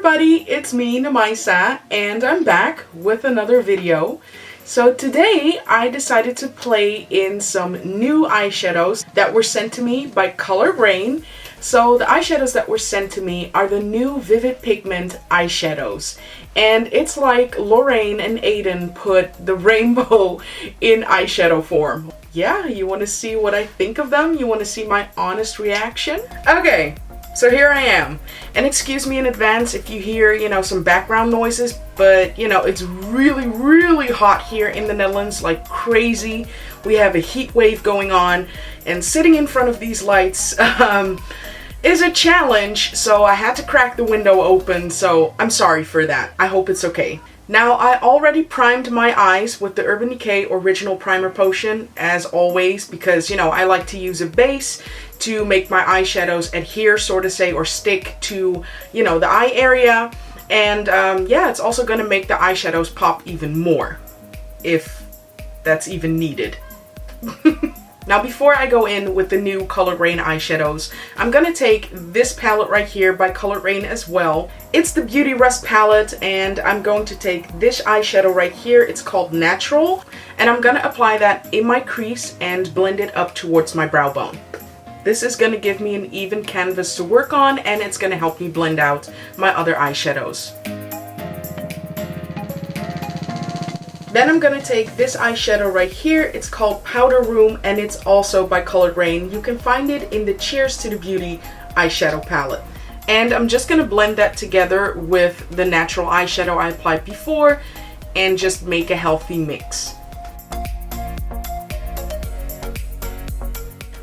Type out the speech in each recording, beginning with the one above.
everybody, it's me, Namaisa, and I'm back with another video. So today I decided to play in some new eyeshadows that were sent to me by Raine. So the eyeshadows that were sent to me are the new Vivid Pigment eyeshadows. And it's like Lorraine and Aiden put the rainbow in eyeshadow form. Yeah, you want to see what I think of them? You want to see my honest reaction? Okay. So here I am, and excuse me in advance if you hear, some background noises, but, it's really, really hot here in the Netherlands, like crazy. We have a heat wave going on, and sitting in front of these lights is a challenge, so I had to crack the window open, so I'm sorry for that. I hope it's okay. Now, I already primed my eyes with the Urban Decay Original Primer Potion, as always, because, I like to use a base to make my eyeshadows adhere, sort of say, or stick to, the eye area. And, yeah, it's also going to make the eyeshadows pop even more, if that's even needed. Now, before I go in with the new Raine eyeshadows, I'm going to take this palette right here by Raine as well. It's the Beauty Rest palette, and I'm going to take this eyeshadow right here. It's called Natural, and I'm going to apply that in my crease and blend it up towards my brow bone. This is going to give me an even canvas to work on, and it's going to help me blend out my other eyeshadows. Then I'm going to take this eyeshadow right here. It's called Powder Room, and it's also by Raine. You can find it in the Cheers to the Beauty eyeshadow palette. And I'm just going to blend that together with the natural eyeshadow I applied before and just make a healthy mix.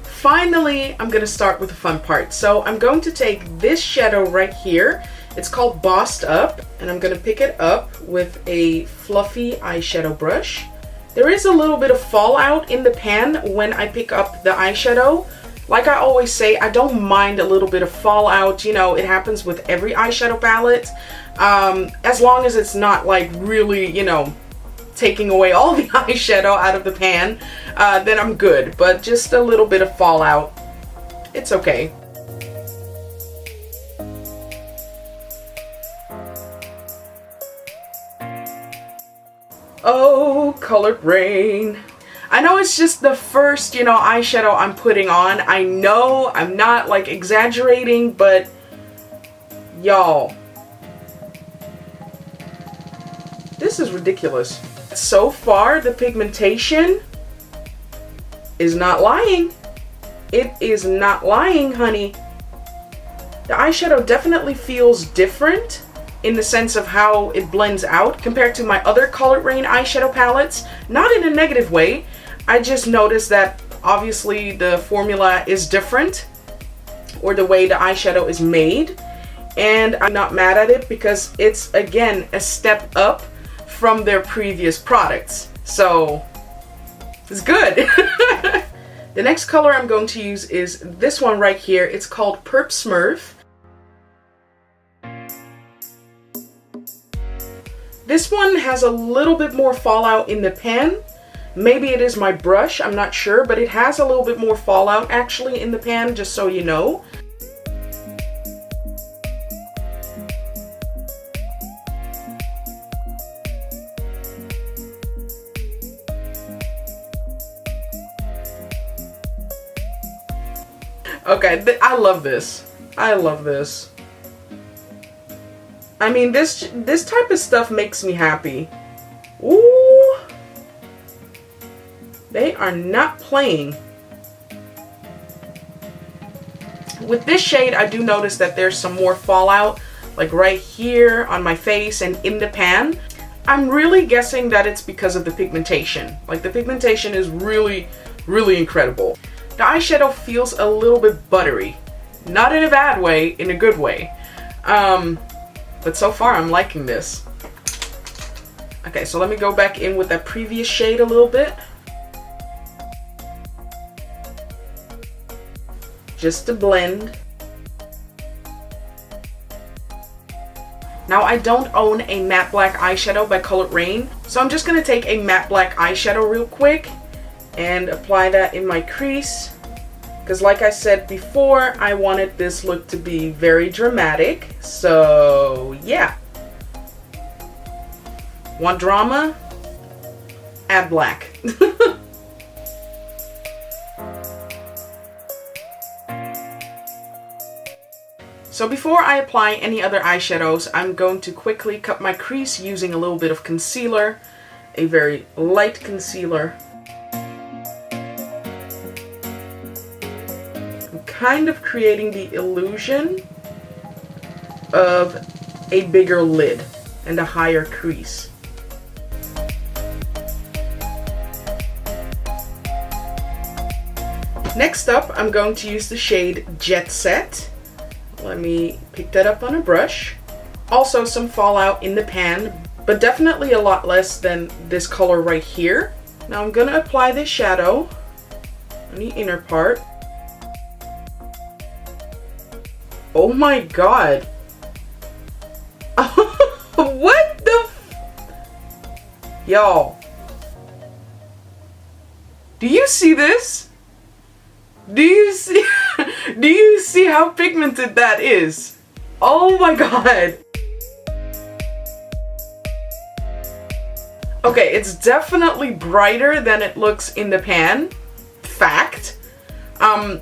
Finally, I'm going to start with the fun part. So I'm going to take this shadow right here. It's called Bossed Up, and I'm going to pick it up with a fluffy eyeshadow brush. There is a little bit of fallout in the pan when I pick up the eyeshadow. Like I always say, I don't mind a little bit of fallout. It happens with every eyeshadow palette. As long as it's not like really, taking away all the eyeshadow out of the pan, then I'm good. But just a little bit of fallout, it's okay. Oh, Raine. I know it's just the first, eyeshadow I'm putting on. I know I'm not like exaggerating, but y'all, this is ridiculous. So far, the pigmentation is not lying. It is not lying, honey. The eyeshadow definitely feels different in the sense of how it blends out compared to my other Raine eyeshadow palettes. Not in a negative way. I just noticed that obviously the formula is different, or the way the eyeshadow is made, and I'm not mad at it because it's again a step up from their previous products. So it's good. The next color I'm going to use is this one right here. It's called Purp Smurf. This one has a little bit more fallout in the pen. Maybe it is my brush, I'm not sure, but it has a little bit more fallout actually in the pan, just so you know. Okay, I love this. I love this. I mean, this type of stuff makes me happy. Ooh. They are not playing. With this shade, I do notice that there's some more fallout, like right here on my face and in the pan. I'm really guessing that it's because of the pigmentation. Like, the pigmentation is really, really incredible. The eyeshadow feels a little bit buttery. Not in a bad way, in a good way. But so far, I'm liking this. Okay, so let me go back in with that previous shade a little bit. Just to blend. Now, I don't own a matte black eyeshadow by Raine, so I'm just going to take a matte black eyeshadow real quick and apply that in my crease. Because like I said before, I wanted this look to be very dramatic. So yeah. Want drama? Add black. So before I apply any other eyeshadows, I'm going to quickly cut my crease using a little bit of concealer, a very light concealer. I'm kind of creating the illusion of a bigger lid and a higher crease. Next up, I'm going to use the shade Jet Set. Let me pick that up on a brush. Also some fallout in the pan, but definitely a lot less than this color right here. Now I'm gonna apply this shadow on the inner part. Oh my god. What the y'all? Do you see this? Do you see how pigmented that is? Oh my god. Okay, it's definitely brighter than it looks in the pan. Fact.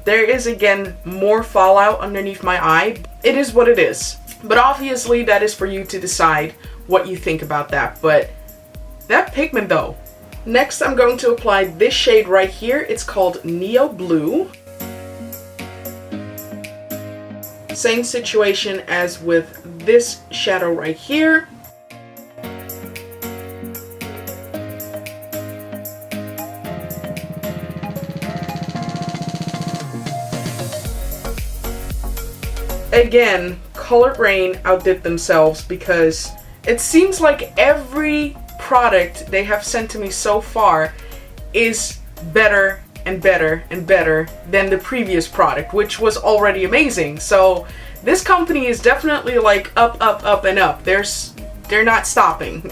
There is again more fallout underneath my eye. It is what it is. But obviously that is for you to decide what you think about that. But that pigment though. Next, I'm going to apply this shade right here. It's called Neo Blue. Same situation as with this shadow right here. Again, Colored Raine outdid themselves because it seems like every product they have sent to me so far is better and better and better than the previous product, which was already amazing. So this company is definitely like up, up, up, and up. They're not stopping.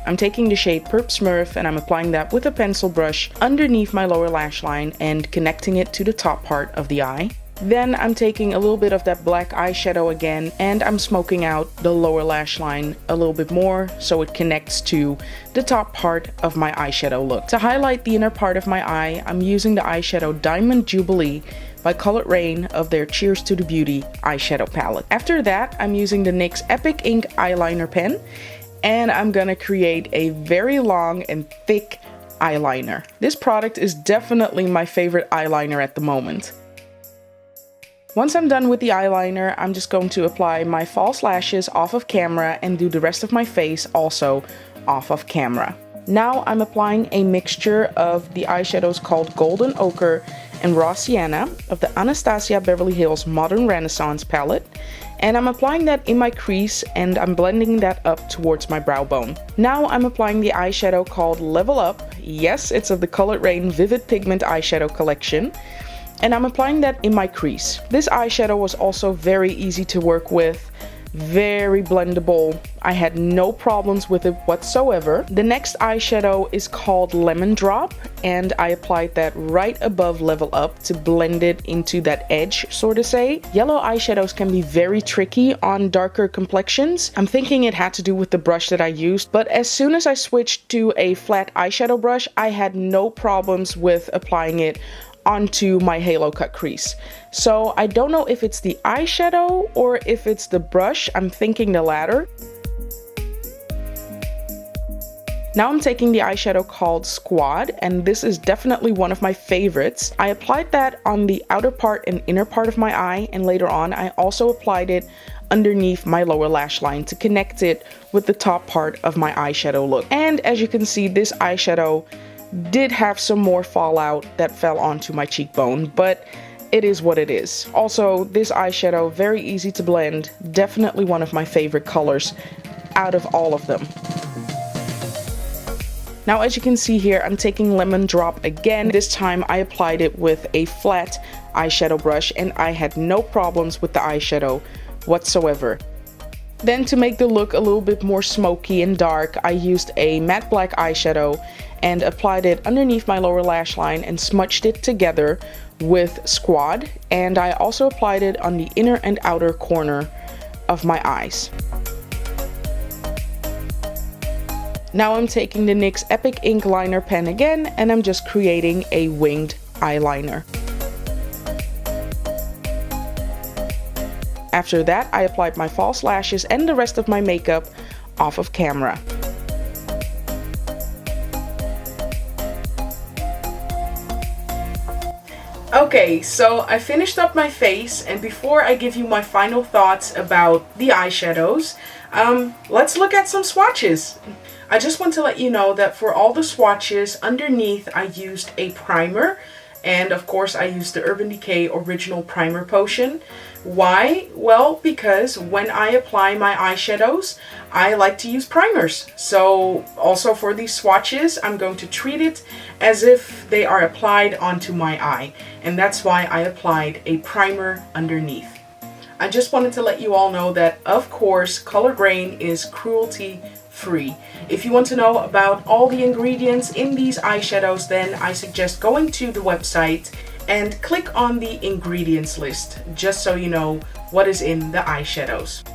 I'm taking the shade Purp Smurf and I'm applying that with a pencil brush underneath my lower lash line and connecting it to the top part of the eye. Then I'm taking a little bit of that black eyeshadow again and I'm smoking out the lower lash line a little bit more so it connects to the top part of my eyeshadow look. To highlight the inner part of my eye, I'm using the eyeshadow Diamond Jubilee by Colored Raine of their Cheers to the Beauty eyeshadow palette. After that, I'm using the NYX Epic Ink eyeliner pen and I'm gonna create a very long and thick eyeliner. This product is definitely my favorite eyeliner at the moment. Once I'm done with the eyeliner, I'm just going to apply my false lashes off of camera and do the rest of my face also off of camera. Now I'm applying a mixture of the eyeshadows called Golden Ochre and Raw Sienna of the Anastasia Beverly Hills Modern Renaissance palette. And I'm applying that in my crease and I'm blending that up towards my brow bone. Now I'm applying the eyeshadow called Level Up. Yes, it's of the Colored Raine Vivid Pigment eyeshadow collection. And I'm applying that in my crease. This eyeshadow was also very easy to work with, very blendable. I had no problems with it whatsoever. The next eyeshadow is called Lemon Drop and I applied that right above Level Up to blend it into that edge, sort of say. Yellow eyeshadows can be very tricky on darker complexions. I'm thinking it had to do with the brush that I used, but as soon as I switched to a flat eyeshadow brush, I had no problems with applying it onto my halo cut crease. So I don't know if it's the eyeshadow or if it's the brush. I'm thinking the latter. Now I'm taking the eyeshadow called Squad and this is definitely one of my favorites. I applied that on the outer part and inner part of my eye and later on I also applied it underneath my lower lash line to connect it with the top part of my eyeshadow look. And as you can see, this eyeshadow did have some more fallout that fell onto my cheekbone, but it is what it is. Also, this eyeshadow, very easy to blend, definitely one of my favorite colors out of all of them. Now, as you can see here, I'm taking Lemon Drop again. This time I applied it with a flat eyeshadow brush and I had no problems with the eyeshadow whatsoever. Then to make the look a little bit more smoky and dark, I used a matte black eyeshadow and applied it underneath my lower lash line and smudged it together with Squad. And I also applied it on the inner and outer corner of my eyes. Now I'm taking the NYX Epic Ink Liner pen again, and I'm just creating a winged eyeliner. After that, I applied my false lashes and the rest of my makeup off of camera. Okay, so I finished up my face, and before I give you my final thoughts about the eyeshadows, let's look at some swatches. I just want to let you know that for all the swatches, underneath I used a primer, and of course I used the Urban Decay Original Primer Potion. Why? Well, because when I apply my eyeshadows, I like to use primers. So also for these swatches, I'm going to treat it as if they are applied onto my eye. And that's why I applied a primer underneath. I just wanted to let you all know that, of course, Color Raine is cruelty free. If you want to know about all the ingredients in these eyeshadows, then I suggest going to the website and click on the ingredients list, just so you know what is in the eyeshadows.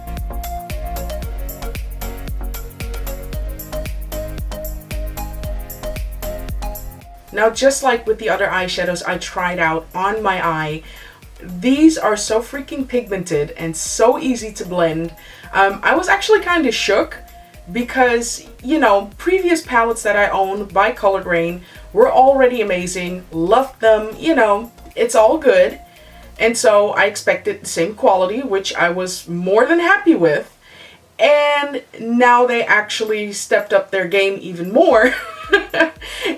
Now, just like with the other eyeshadows I tried out on my eye, these are so freaking pigmented and so easy to blend. I was actually kind of shook because, you know, previous palettes that I owned by Color Raine were already amazing, loved them, you know, it's all good. And so I expected the same quality, which I was more than happy with. And now they actually stepped up their game even more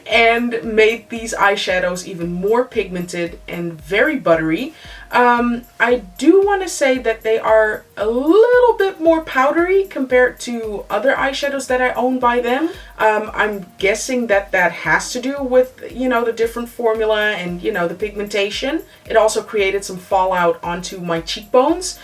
and made these eyeshadows even more pigmented and very buttery. I do want to say that they are a little bit more powdery compared to other eyeshadows that I own by them. I'm guessing that that has to do with, you know, the different formula and, you know, the pigmentation. It also created some fallout onto my cheekbones,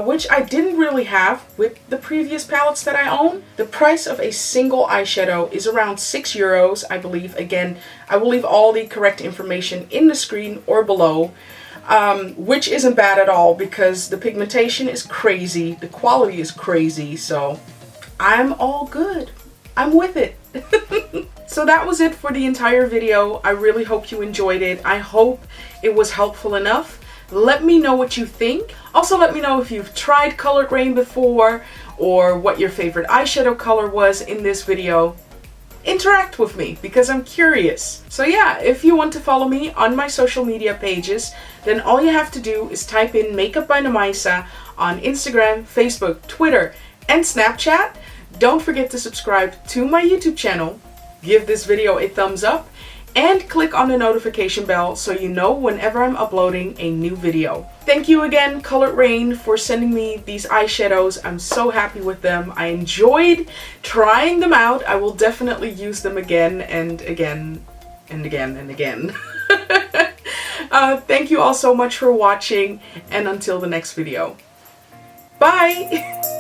which I didn't really have with the previous palettes that I own. The price of a single eyeshadow is around €6, I believe. Again, I will leave all the correct information in the screen or below. Which isn't bad at all because the pigmentation is crazy, the quality is crazy, so I'm all good. I'm with it. So that was it for the entire video. I really hope you enjoyed it. I hope it was helpful enough. Let me know what you think. Also, let me know if you've tried Color Raine before or what your favorite eyeshadow color was in this video. Interact with me because I'm curious. So yeah, if you want to follow me on my social media pages, then all you have to do is type in Makeup by Namaisa on Instagram, Facebook, Twitter, and Snapchat. Don't forget to subscribe to my YouTube channel, give this video a thumbs up, and click on the notification bell so you know whenever I'm uploading a new video. Thank you again, Color Raine, for sending me these eyeshadows. I'm so happy with them. I enjoyed trying them out. I will definitely use them again and again and again and again. Thank you all so much for watching, and until the next video. Bye!